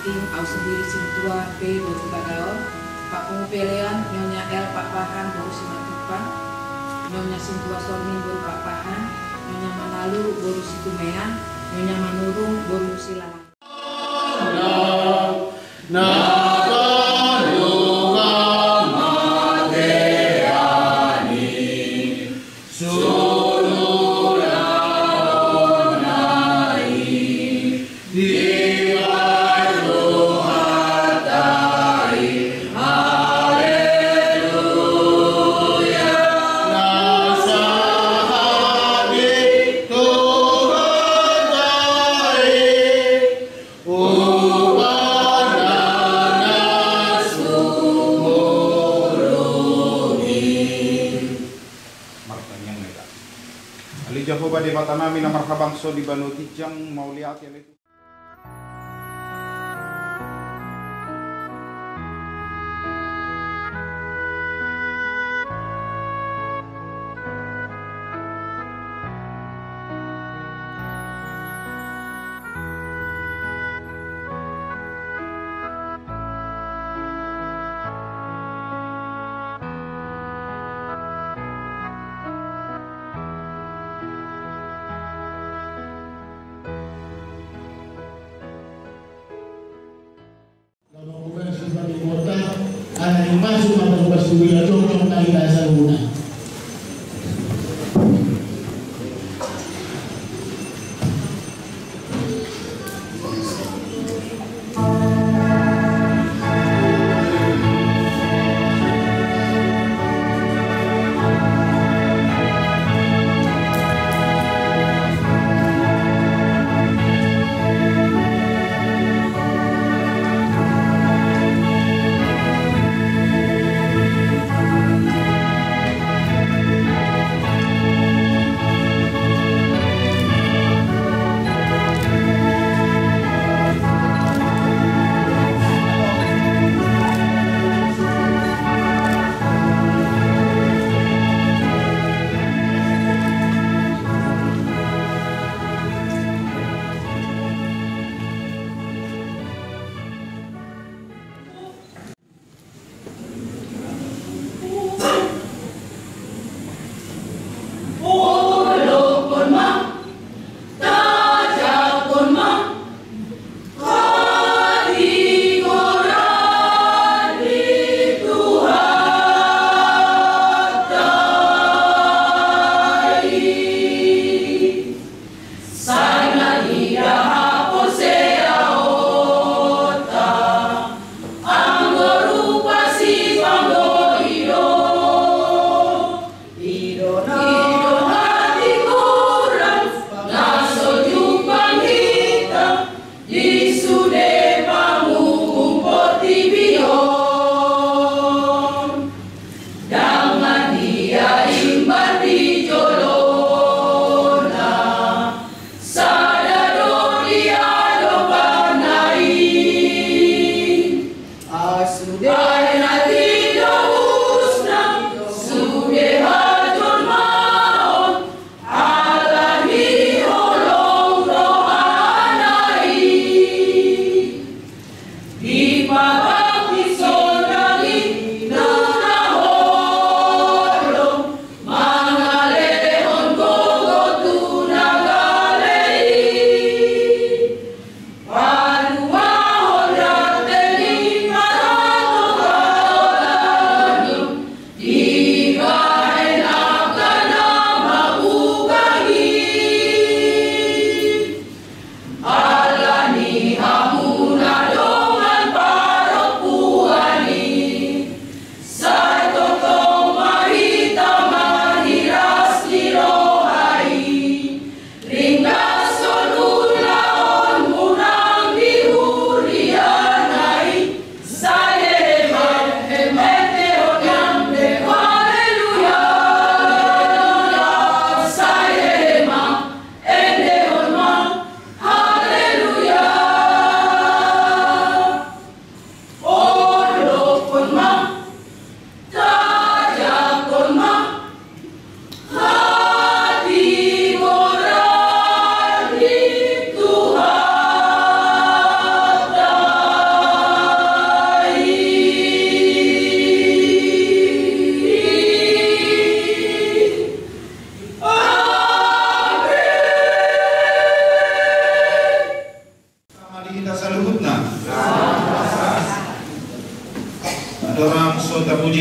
tim au sendiri sintua P Boru Bagao, Pak Pengupelean Nyonya L Pak Pahan Boru Simatupang, Nyonya Sintua Sormin Boru Pak Pahan, Nyonya Manalu Boru Situmean, Nyonya Manurung Boru Silalang. Ali Jehovah di mata nami na marhabangso di banu tijang mau lihat yang itu.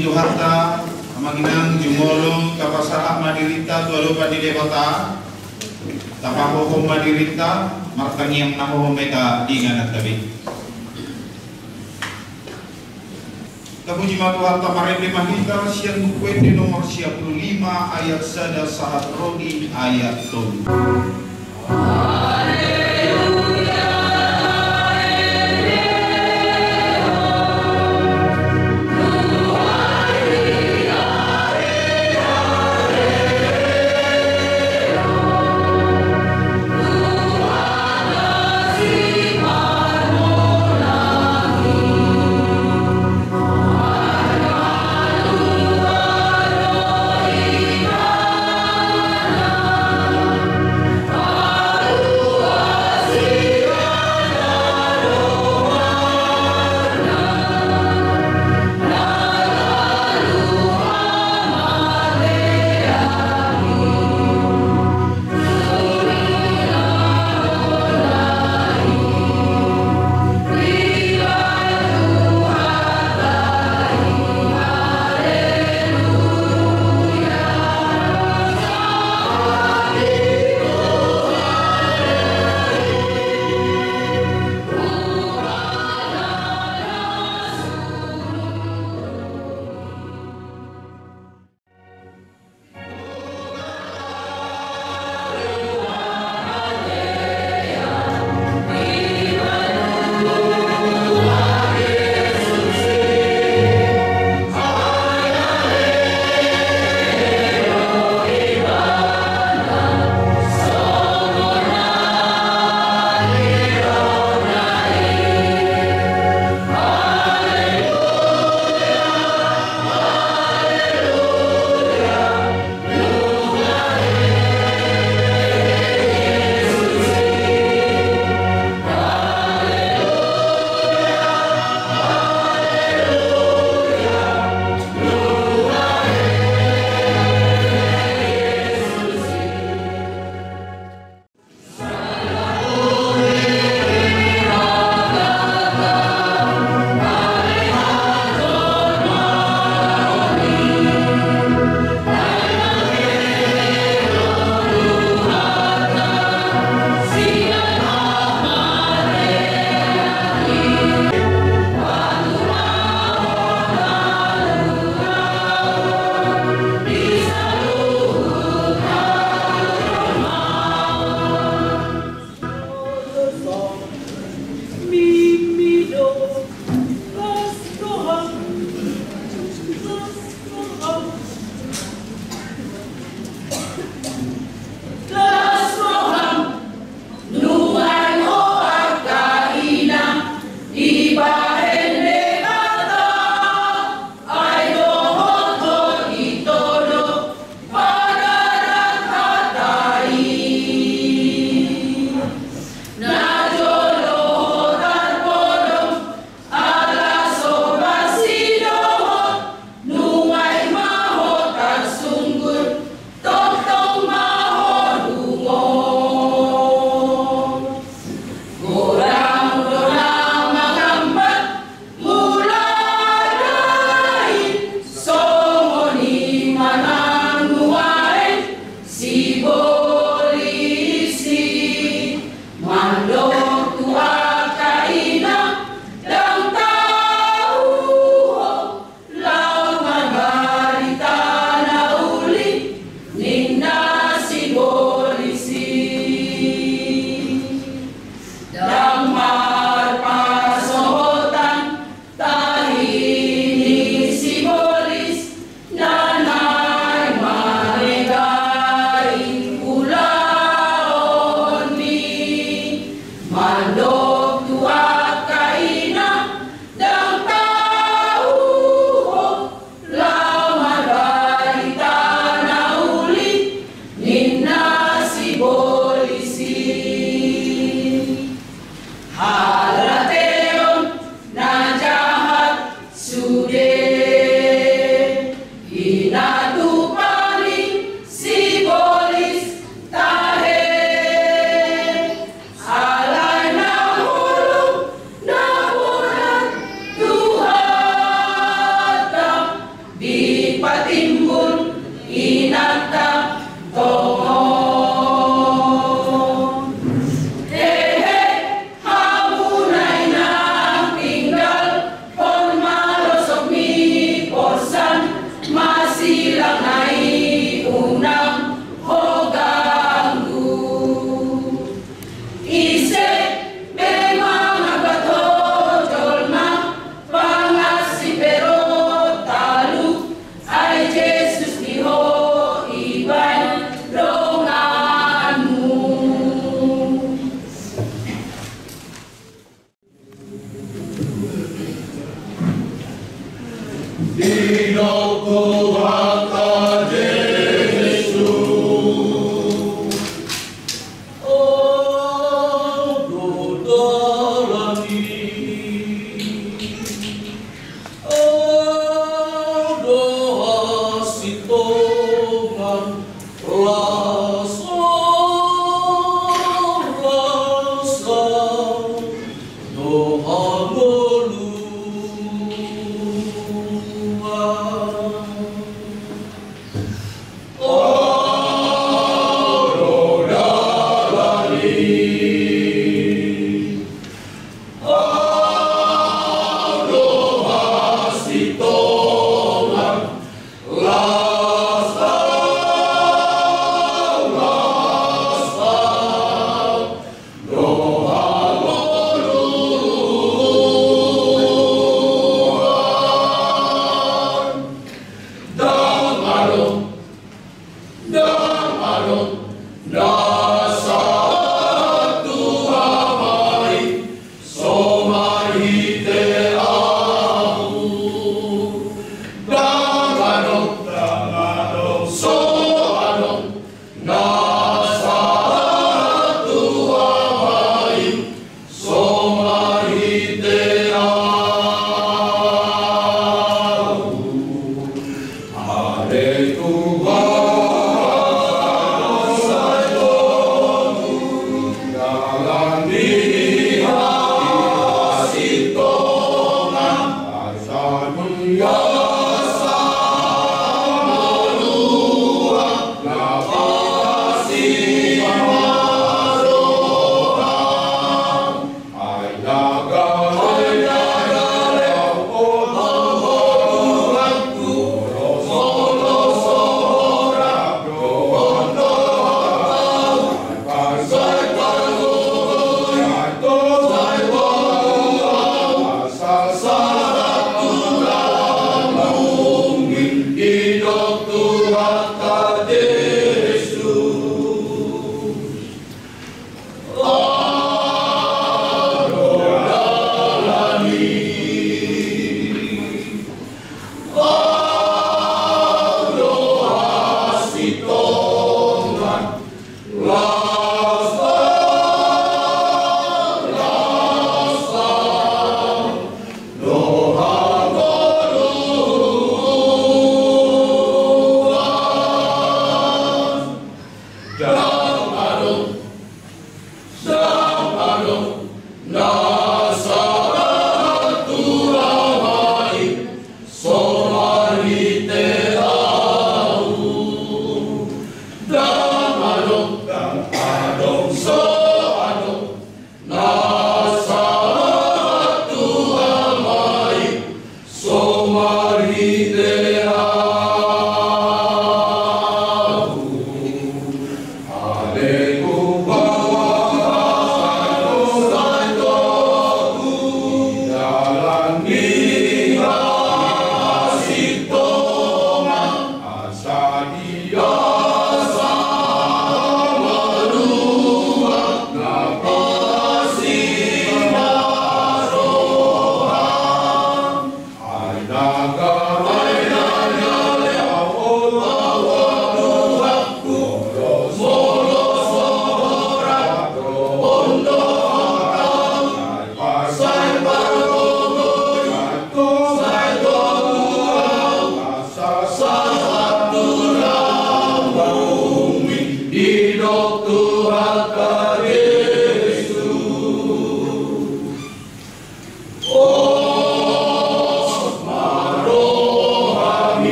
Puji Tuhan ta, amaginang jumolo kapasarap madirita tualo pa di debata, tapahohom madirita, markanyang nahohom meka dingan at tabi. Kapuji Tuhan ta marende mahita siang bukwete nomor 55 ayat sada sahat rodi ayat 7. Oh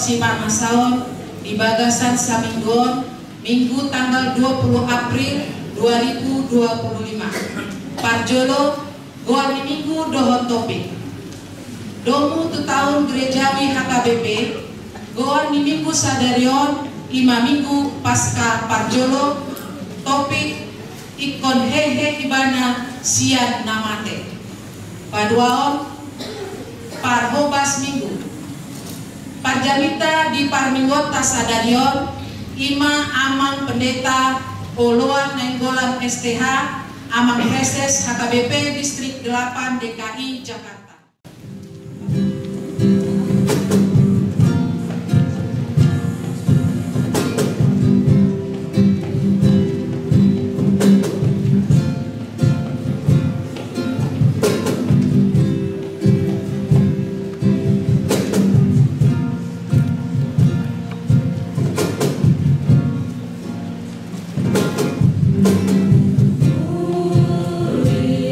Sipak Masaon di Bagasan Saminggon Minggu tanggal 20 April 2025. Parjolo Goa Minggu Dohon Topik Domu tu tahun gerejawi HKBP Goa Minggu Sadarion 5 minggu pasca Parjolo topik ikon hehe ibana sian namate paduaon parhobas minggu Parjamita di Parminggot Tasadarion Ima Amang Pendeta Oloan Nenggolan STH Amang Reses HKBP Distrik 8 DKI Jakarta. Holy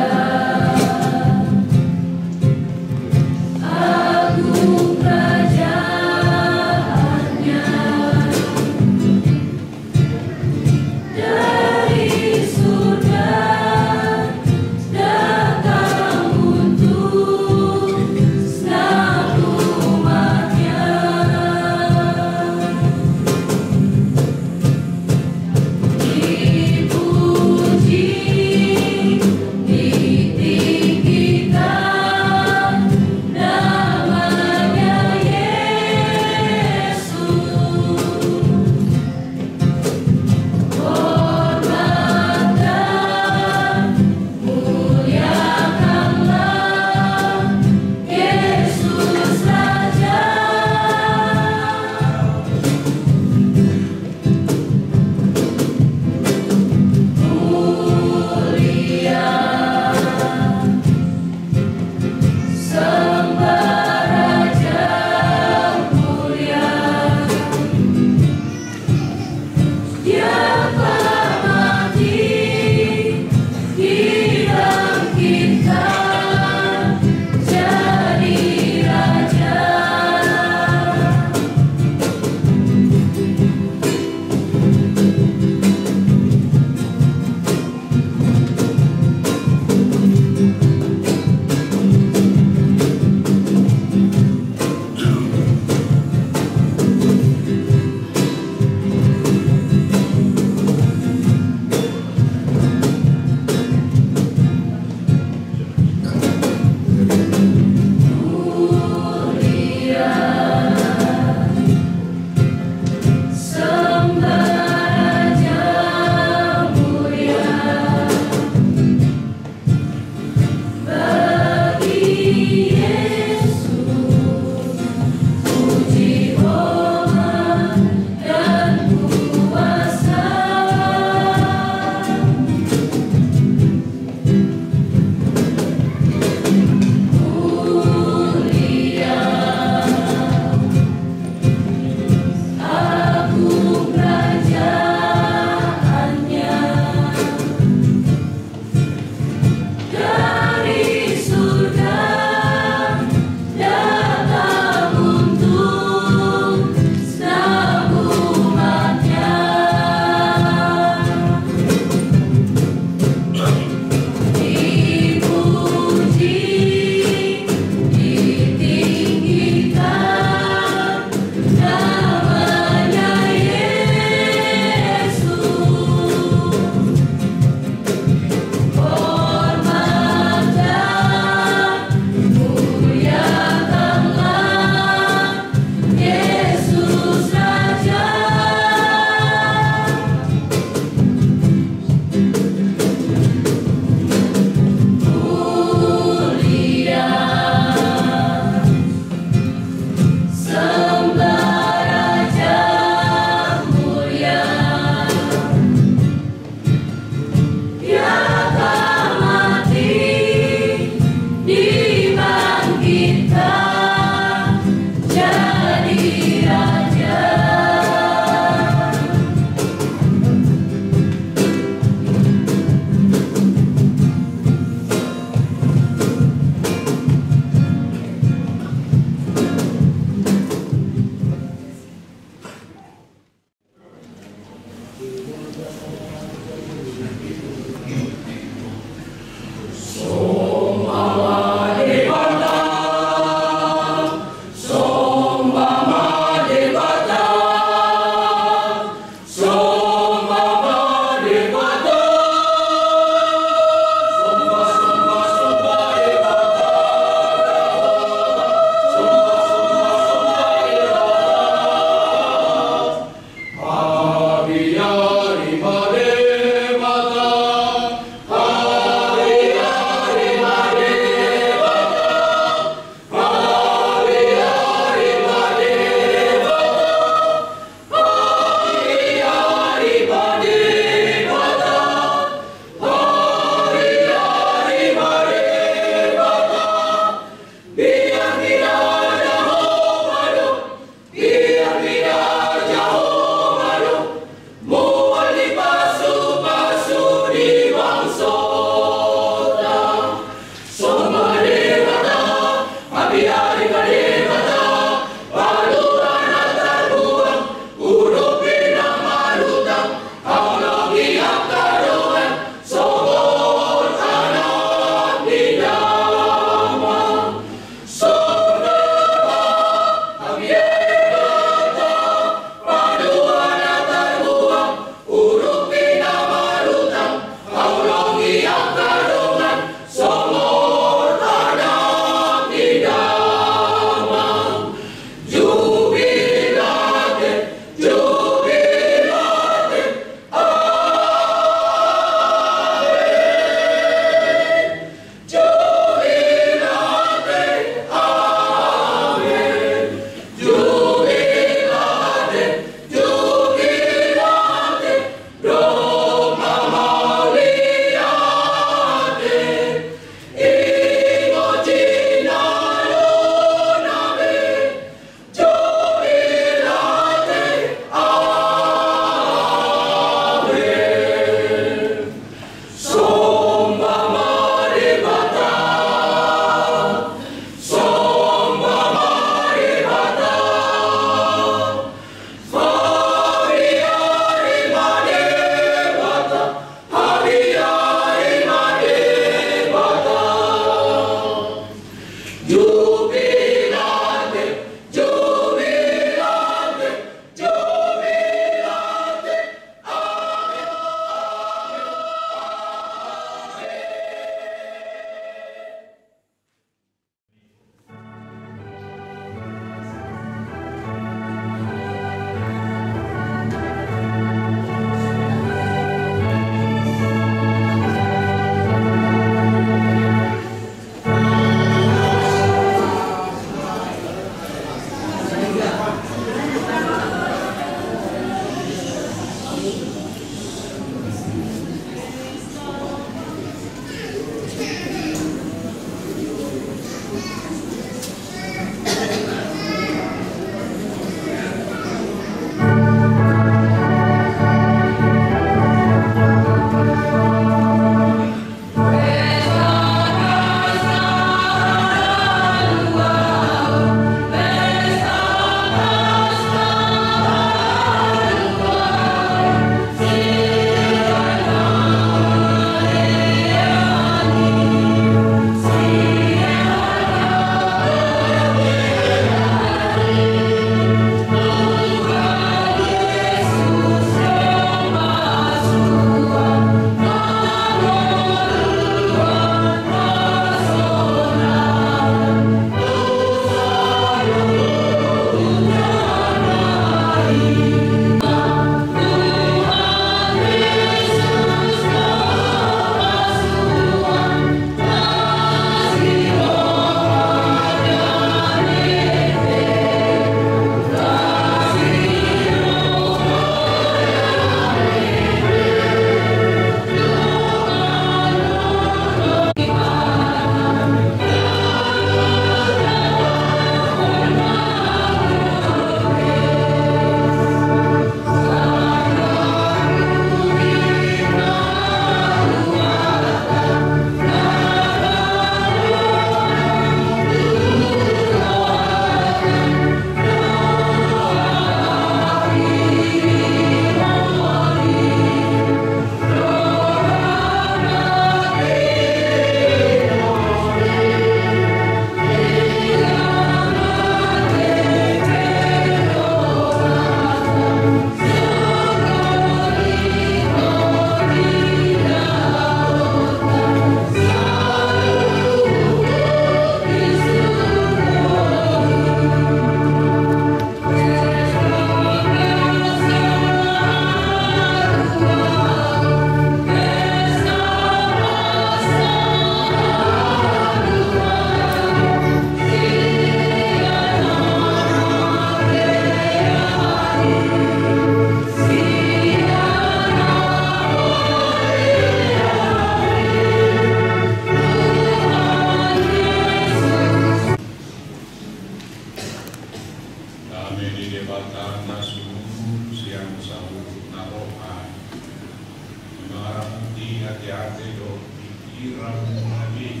kelahiran Nabi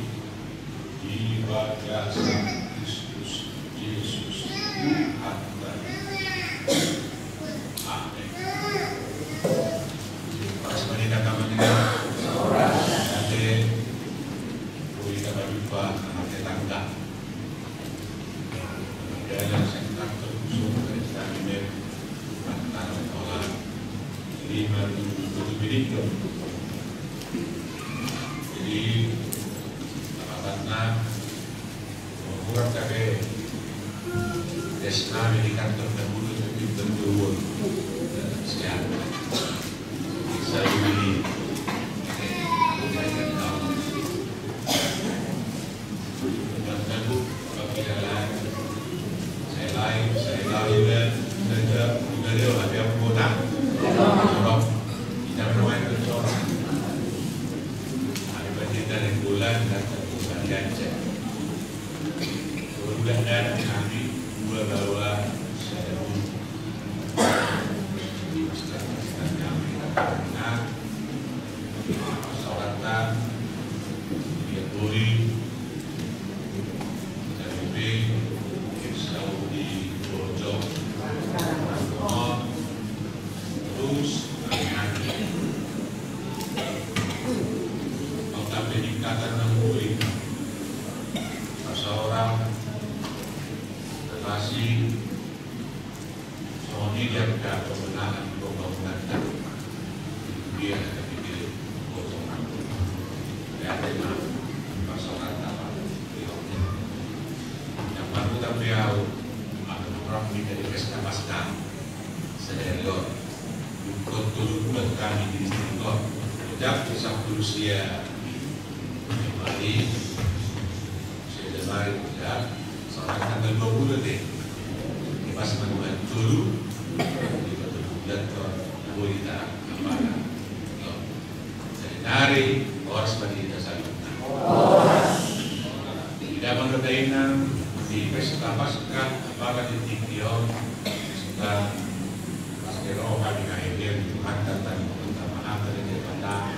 ibadah Sang Kristus Yesus Tuhan kami. Amin. Pas menikah kami dengan ada boleh kata lupa anak tetangga. Dalam sektor terusun dari kami antara orang 5 bilik. Jadi karena membuat kakek desna di kantor dahulu tapi berdua sekian saya ini bantu apabila saya lain dan dari orang yang kota orang tidak bermain bersorak ada bagian dari bulan dan Ganjar. Mudah-mudahan kami dua bawa saya pun masyarakat kami karena masyarakat dia boleh dari Saudi Bojo terus kami mau peningkatan namuri seorang relasi Sony yang tidak kebenaran pembangunan dia akan dipilih kosongan dan tema masalah apa yang baru tapi tahu akan orang menjadi pesta pasca senior betul-betul kami di istiqomah sejak Sabtu usia kembali Mari ya, soalnya tanggal 20 deh. Ini pas menemukan dulu di bulan boleh kita apa? Jadi dari orang seperti itu saja. Tidak mengerti di pesta pasca apakah di Tikio sudah pasca roha di akhir Tuhan datang minta maaf dari daripada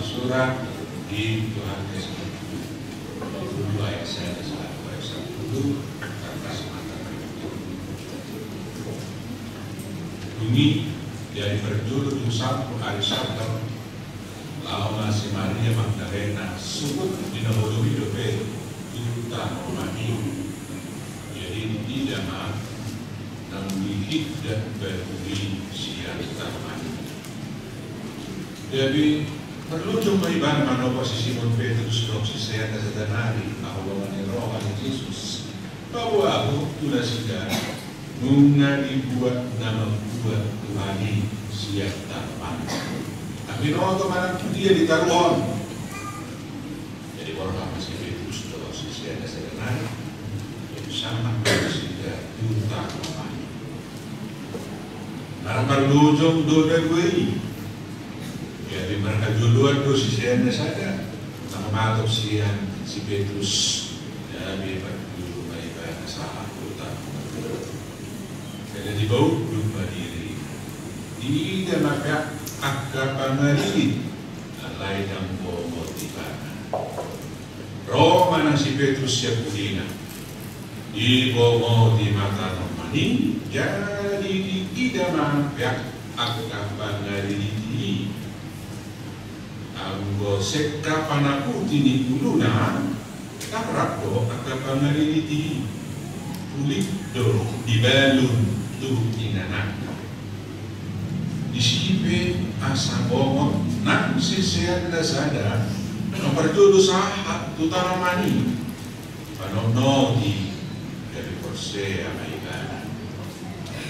surat di Tuhan Yesus. Dua ayat saya dulu atas mata bunyi dari berjuluk satu hari Sabtu lawan si Maria Magdalena sebut dinahului hidupnya Tuta Romani jadi tidak maaf dan tidak berdiri siang Romani jadi perlu coba ibadah mana posisi Simon Petrus doksi saya kesedanari bahwa meneroh oleh Yesus bahwa aku sudah sedar bunga dibuat nama buat Tuhani siap tanpa tapi no kemana dia ditaruh jadi orang masih Petrus doksi saya kesedanari itu sama sehingga Tuta Romani karena perlu coba gue jadi mereka duluan dosis saya saja sama matok siang si Petrus jadi dulu baik-baik salah utang jadi dibawa lupa diri tidak maka akapan lagi lain yang bawa di mana Roma nang si Petrus siap kulina dibawa di mata Romani jadi tidak maka akapan lagi Anggo sekka panakuti ni kuluna karako akapan naliliti kulit do di balun tuh inanak disipe asa bongot nang sisian dasada nomor dulu sahat tutaramani panono di dari korse Amerika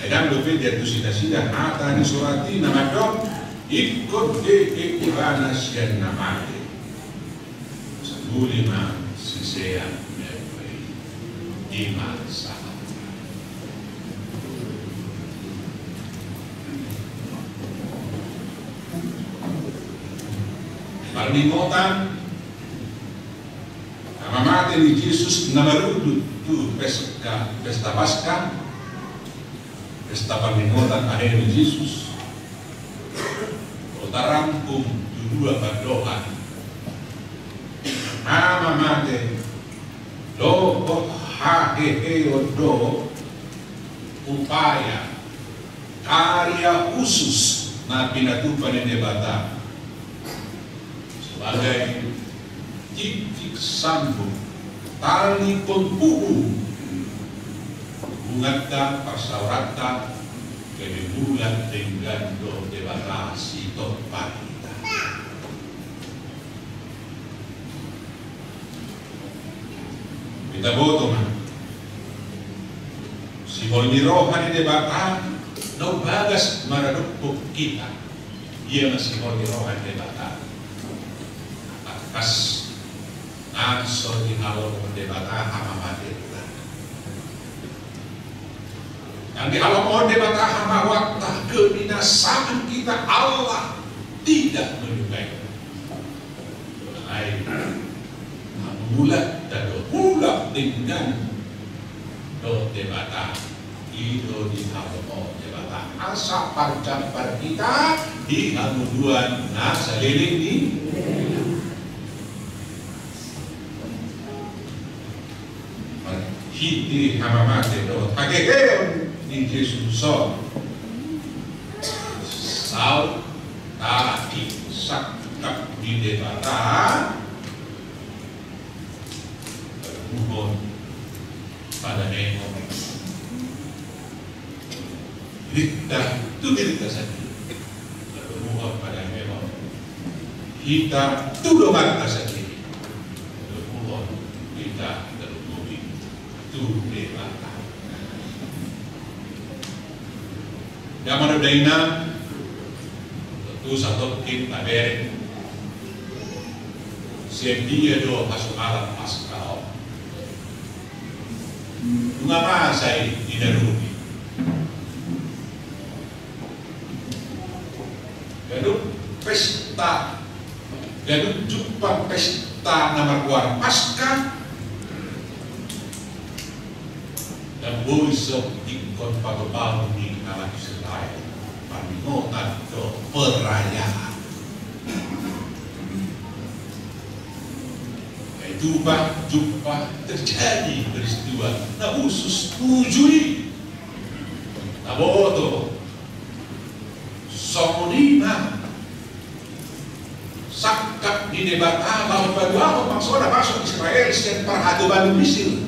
dan lebih dia tu sida-sida ata ni surati nama dok ikut ibadah sian nama sebulima sisean iman sahabat Parnimotan nama mati di Yesus namarudu tu pesta Paskah pesta Parnimotan akhir di Yesus rangkum dua berdoa do hahehe do upaya karya khusus na pinatupan ni Bata sebagai titik sambung tali penghubung hubungan persahabatan kebetulan dengan do Bata si Topata. Kita boto man si Holmirohan ni Bata no bagas maradukpok kita iya masih Holmirohan ni Bata atas ansor di halong ni Bata hamamati yang di halong ni Bata hamawakta kebinasaan kita Allah tidak menyukai mulat dan mulat dengan do Bata itu di halong ni Bata asa parcampar kita di hamuduan na saliling ni hiti hamamate do hagegeon ni Yesus so sao tadi sakap di Bata berhubung pada nemo kita itu kita sendiri berhubung pada nemo kita itu doang kita sendiri berhubung kita berhubung itu Bata yang mana daina itu satu kita beri siap dia do masuk alam pascal mengapa saya tidak rugi gaduh pesta gaduh jumpa pesta nama luar pasca dan besok ikut pagbabaw di alam Israel paninotan do perayaan jumpa terjadi peristiwa na khusus tujui na boto songonina sakap di Bata bahwa baru maksudnya masuk Israel sekian perhatuan misil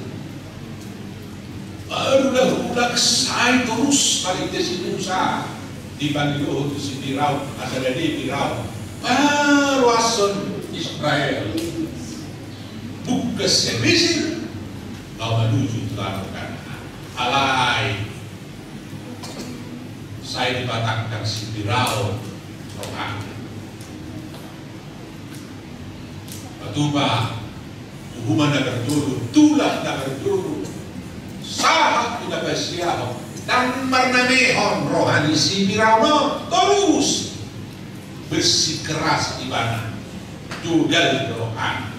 udah saya terus balik ke situ dibantu untuk si Fir'aun asal dari Fir'aun baru ason Israel buka semisir bahwa menuju telakan alai saya dibatakkan si Fir'aun rohani batuba hukuman nak berturun tulah nak berturun sahat tidak bersiap dan bernamehon rohani si Fir'aun terus bersikeras di mana tugal rohani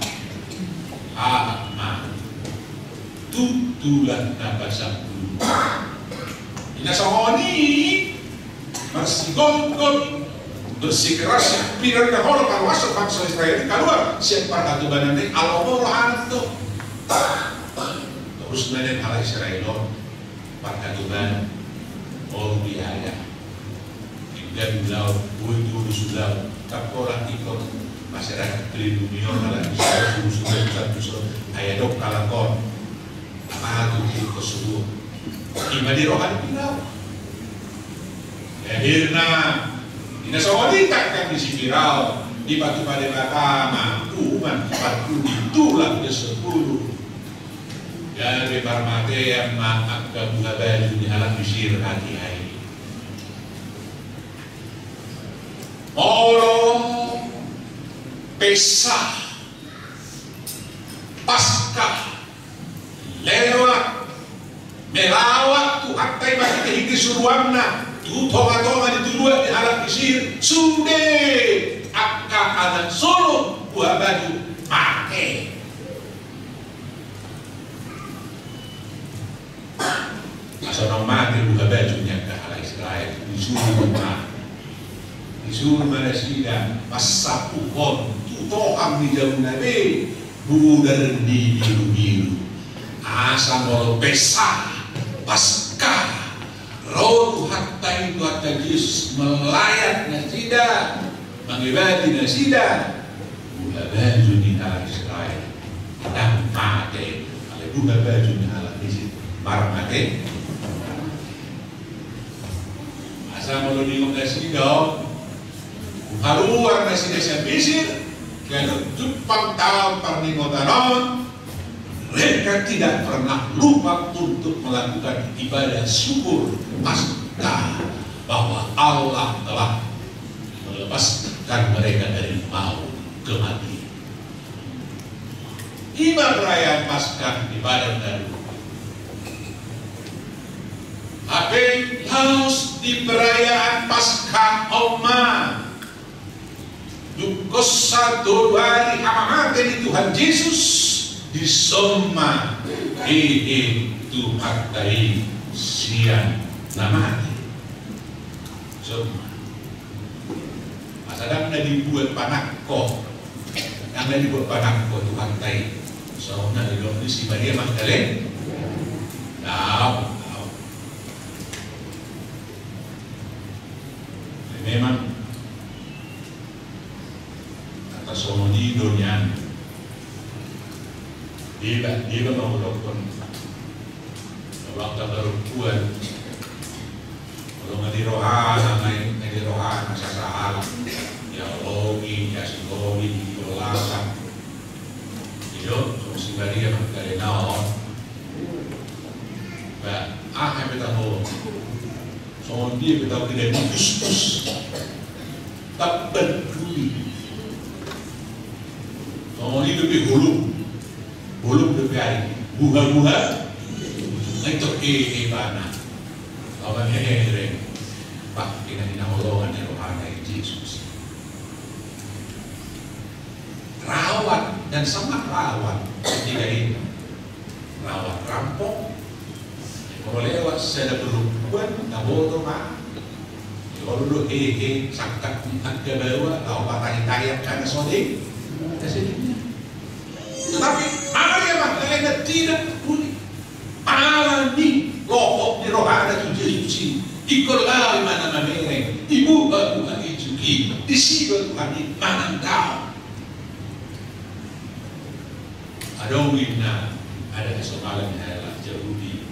tutulan nabasang dulu inasawani marsigonggon bersikeras pilar na holo kalau masuk bangsa Israel keluar siapa katubanan ni alomorohan to terus menen ala Israel parkatuban orang biaya hingga bilau buih dulu sudah tak orang ikut masyarakat pelindungan ala Israel sudah ayah dok kalakon apa itu kesuruh ibadah rohani bilau akhirnya inasawani takkan di Fir'aun di batu pada Bata hukuman 40 itulah ke 10 dari parmate yang maaf kabuha baju di alam Mesir hati-hati Allah Pesah Paskah lewat melawat Tuhan bagi kehingga suruhamna tonga-tonga dituluan di alam Mesir sudah akak anak solo buah baju pakai asal mati buah bajunya ke alam Israel disuruh Malaysia masa pohon tutoham di jauh nabi budar di biru-biru asa molo pesa Paskah roh hatta itu hatta Yesus melayat nasida mengibadi nasida buka baju di ala Israel dan mate ale buka baju di ala Israel bar mate asa molo di nasida haruar nasida sa bisir kaya Jepang tahun perningotanon mereka tidak pernah lupa untuk melakukan ibadah syukur pasca bahwa Allah telah melepaskan mereka dari maut ke mati. Ibadah perayaan pasca ibadah baru. Apa harus di perayaan pasca Oma? Dukos satu hari hamamate di Tuhan Yesus disoma itu hatai siang namanya soma masalah na dibuat panakko ang na dibuat panakko itu hatai so na ilong si Maria Magdalena memang kata somonido niyan Dia mau melakukan waktu perempuan kalau nggak di rohana nggak di rohana sasaran ya logi ya logi di belakang itu si Maria Magdalena yang kita mau soal dia kita tidak Kristus tak peduli soal itu lebih belum berkali buha-buha itu mana orang yang pak kita dinamakan rohani Yesus rawat dan sangat rawat ketika itu rawat rampok kalau lewat saya berhubungan tak bodoh pak kalau dulu sakit ke bawah kalau patah-patah karena sodik kesini tetapi Maria Magdalena tidak peduli. Alami lohok di rohana tu Yesus. Ikolah mana mereng. Ibu Tuhan Yesus. Disigal Tuhan di mana kau. Ada wina, ada kesomalan yang Yahudi.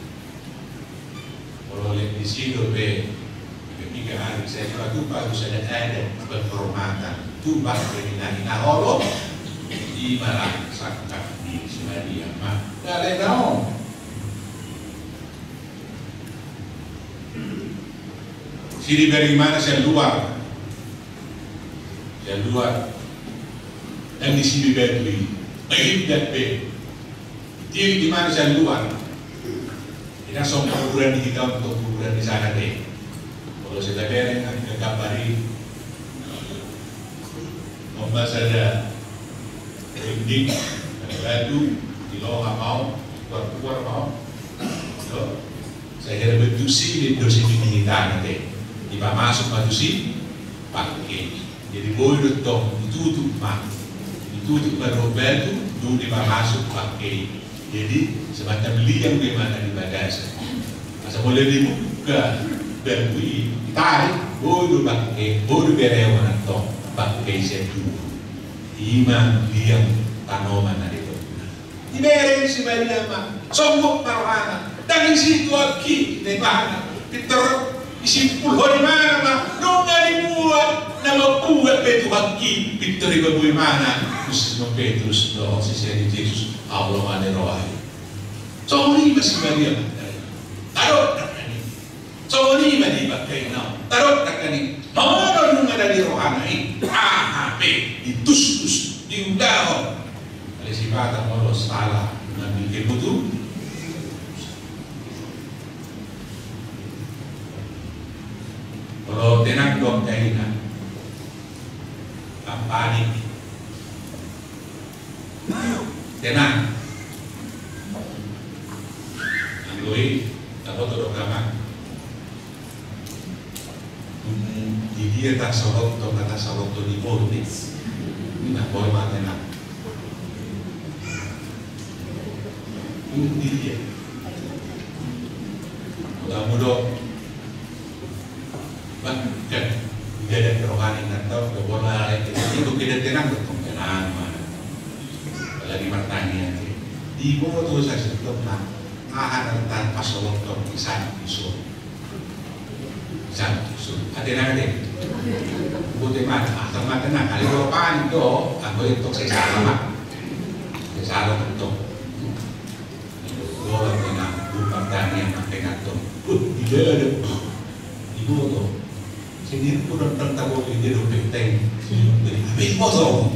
Kalau lihat di situ ketika hari saya tumpah itu ada penghormatan. Tumpah dari nahoro di malam sakit di Maria Magdalena. Sini dari mana saya luar dan di sini Betli, dan di mana saya luar. Kita semua kuburan di kita untuk kuburan di sana deh. Kalau saya bereng ke kabari, nombor saja. Dinding, ada batu, di loha mau, keluar mau. Saya kira betusi di dosi kita nanti. Tiba masuk betusi, pakai. Jadi boleh dong ditutup mak, ditutup baru batu, dulu tiba masuk pakai. Jadi semacam liang bagaimana di bagasi. Masa boleh dibuka, berkui, tarik, boleh pakai, boleh berewan atau pakai setu. Iman diam tanoman na dito. Ibereng si Maria sombong taruhana. Dahil si Tuaki, nebana. Peter, isimpulho ni mana nung nalimuan na magbuhat kay Tuaki. Peter, ibabuy mana. Khusus mo Petrus, doon si Seri Jesus, Allah maniroay. So, hindi ba si Maria Magdalena? Tarot na kanin. So, hindi ba di ba kayo na? Tarot na kanin. Mawala nung nga nalirohana hape, ditus-tus, diundahon. Kali si bata mo salah, nabigay mo ito. Kalau tinanggap tayo na, ang panik. Tenang. Ang luwi, tapos naman. Dia tak sorot to kata sorot to di politis. Ini nak boleh mati nak. Hindi dia. Mudah-mudahan bahkan dia ada kerohanian atau kebola itu kita tenang betul tenang mana. Lagi bertanya di bawah tu saya sebut nak akan tanpa solok tu bisa usul. Ada nak. Bukan mana, sama tenang. Kalau Eropa itu, aku itu sesama, sesama itu. Kalau tenang, bukan tanya yang makan itu. Tidak ada. Ibu tu, sini pun orang tahu dia dua penting. Habis potong.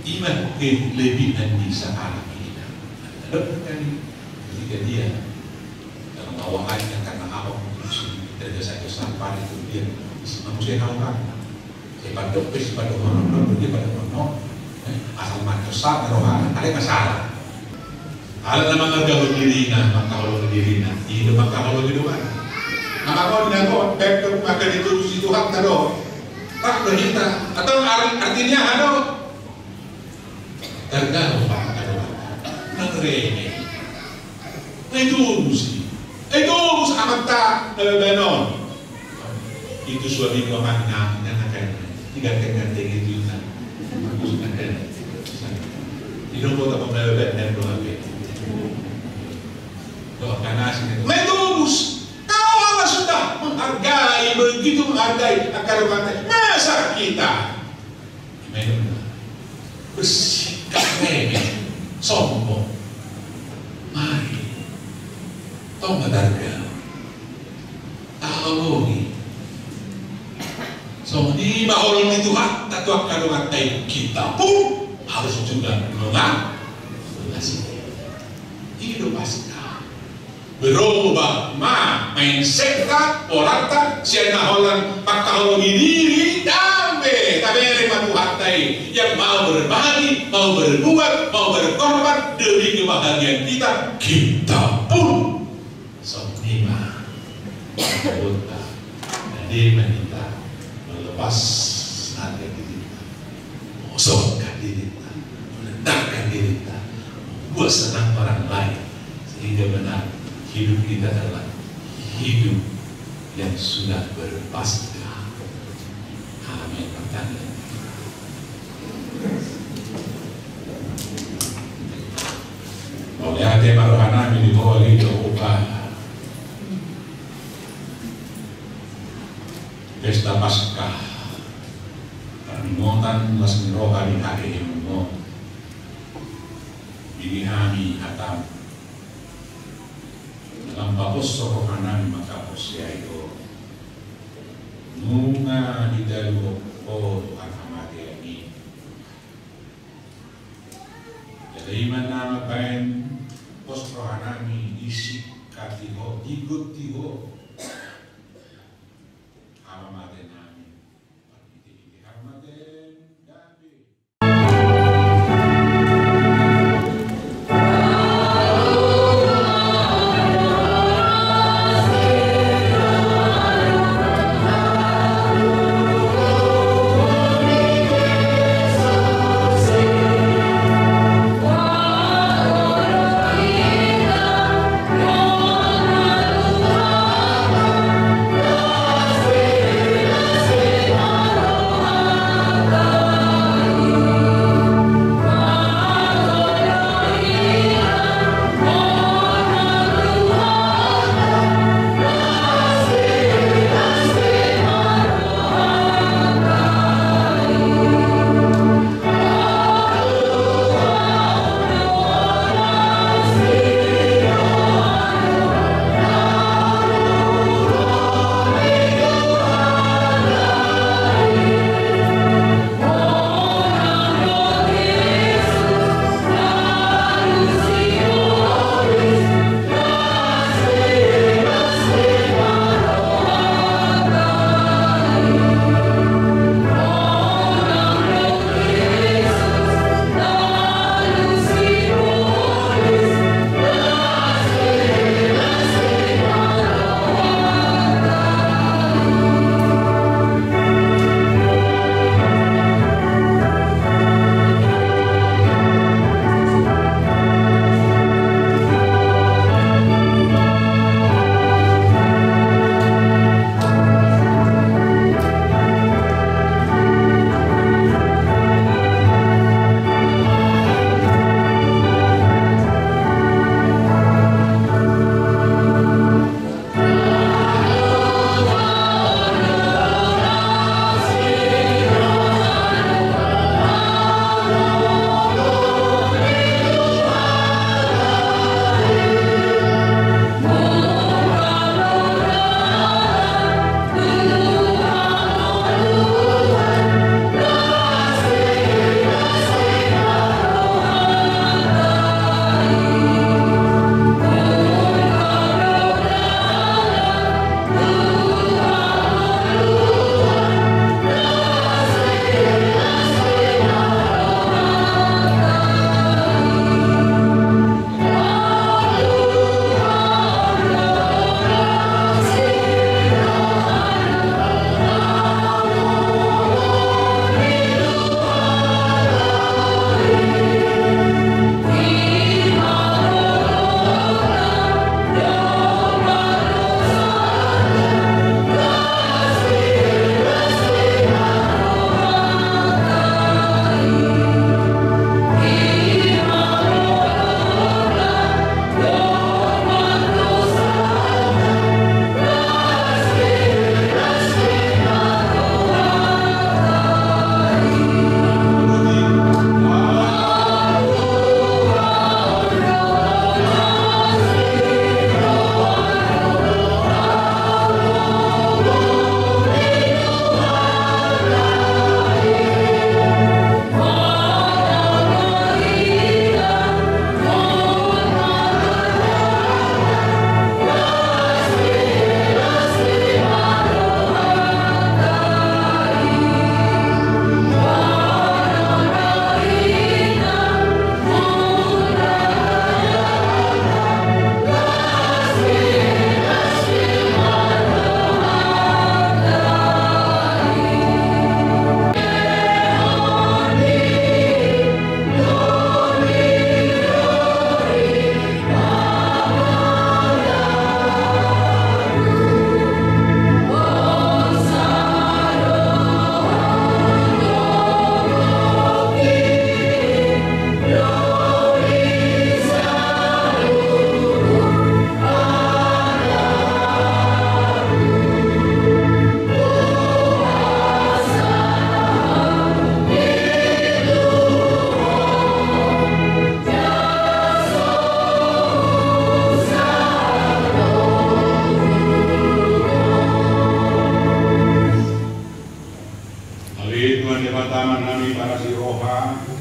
Iman lebih nanti sahaja kita. Kan ketika dia dalam awalannya karena awak dosa-dosa apa itu dia manusia orang pada pes pada orang dia pada orang asal dosa rohani ada masalah ada nama ngerjakan diri maka kalau diri hidup maka kalau hidup maka kalau tidak kau backup maka diturusi Tuhan taruh tak berhita atau artinya ada tergantung pada negeri itu amat tak benar. Itu suami gua mana yang akan digantikan itu kan. Maksudnya kan. Tidak boleh tak melewat dan doa begitu. Doa kanas itu. Medus, kau Allah sudah menghargai begitu menghargai akar mata. Masa kita bersikap remeh, sombong. Mari. Tahu madarga, tahu ni. So di bawah itu hak tak tuak kandungan kita pun harus juga mengasih. Hidup pasca berubah, mindset tak, orang tak, siapa orang pakaulogi diri, damai, tapi yang matuhatai yang mau berbagi, mau berbuat, mau berkorban demi kebahagiaan kita pun. Sonima, kota, dia menita melepas harga diri kita, mengosongkan diri kita, menendangkan diri kita, membuat senang orang lain, sehingga benar hidup kita adalah hidup yang sudah berpasrah. Amin. Pertanyaan. Oleh hati marohana ini boleh diubah. Pesta Paskah Permohonan Lasmi Rohani Hake Emuno Binihami Hatam dalam babos rohani maka posya itu nunga di dalu o Tuhan amati ini jadi mana kain pos rohani isi katiho ikut tiho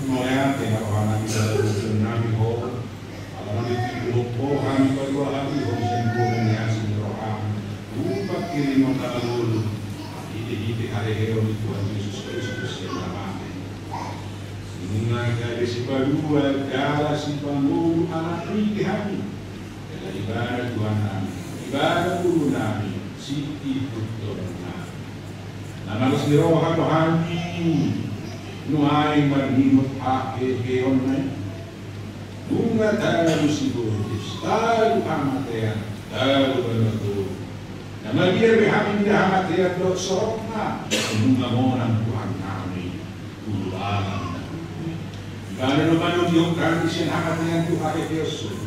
Noya tema rohana kita dalam nabi ho, alam itu lupa kami berdua lagi ho sempurna nyasi rohana. Lupa kiri mengalul, ide hari hero di Tuhan Yesus Kristus yang namanya. Mengajar si berdua gala si panggung anak ini kami. Adalah ibadah Tuhan kami, ibadah guru kami, si itu Tuhan kami. Nama si rohana kami. Nuai maninut ake keonai, bunga talu sibutis, talu amatean, talu benutu. Nama dia berhamil dia amatean dok sorokna, bunga monang Tuhan kami, ulu alam. Karena nomor diungkap di sini amatean Tuhan Yesus,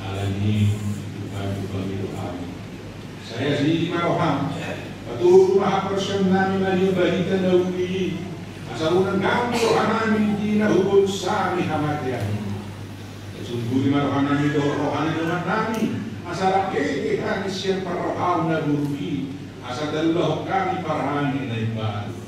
alami Tuhan itu kami. Saya sendiri maroham, betul maha persenami maju balita nauli. Asalunang gambo rohanami di nahubog sa aming hamatian. Sungguh rohanami do rohanami naman namin. Asarap kami siyang parahaw na buruhi. Asa dalaw kami parahangin na ibalo.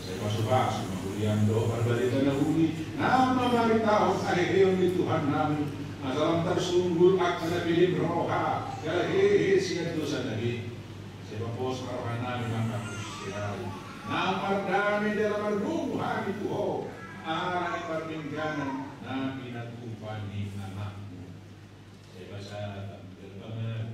Sa paso-paso, magulian do parbalita na huli. Na mamaritaw sa heheon ni Tuhan namin. Asalang tarsunggul at napiling roha. Kaya hehe siya do sa nagit. Sa papos rohanami ang kapusyari. Namar dami dalam rumah itu ho, arah permingganan nabi natupan di anakmu. Saya baca dalam